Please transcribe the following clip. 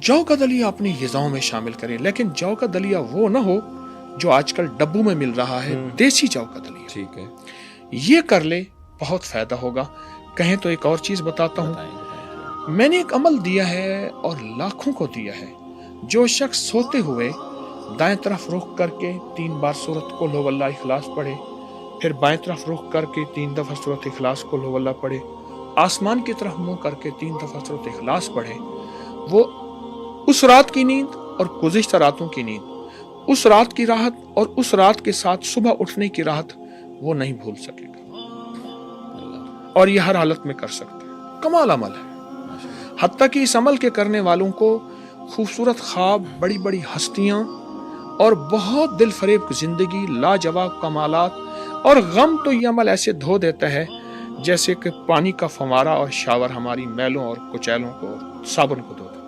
जौ का दलिया अपनी ग़िज़ाओं में शामिल करें, लेकिन जौ का दलिया वो ना हो जो आजकल डब्बू में मिल रहा है, देसी जौ का दलिया। ठीक है, ये कर ले, बहुत फ़ायदा होगा। कहें तो एक और चीज़ बताता हूँ, बताएंगे। मैंने एक अमल दिया है और लाखों को दिया है। जो शख्स सोते हुए दाएं तरफ रुख करके 3 बार सूरत कुल हु वल्लाह इखलास पढ़े, फिर बाएं तरफ रुख करके 3 दफ़ा सूरत इखलास कुल हु वल्लाह पढ़े, आसमान की तरफ मुंह करके 3 दफ़ा सूरत इखलास पढ़े, वो उस रात की नींद और गुज़िश्ता रातों की नींद, उस रात की राहत और उस रात के साथ सुबह उठने की राहत वो नहीं भूल सकेगा, और ये हर हालत में कर सकते हैं। कमाल अमल है। हत्ता कि इस अमल के करने वालों को खूबसूरत ख्वाब, बड़ी बड़ी हस्तियां और बहुत दिल फरेब की जिंदगी, लाजवाब कमालात और गम तो ये अमल ऐसे धो देता है जैसे कि पानी का फवारा और शावर हमारी मैलों और कुचैलों को, साबुन को धो देता है।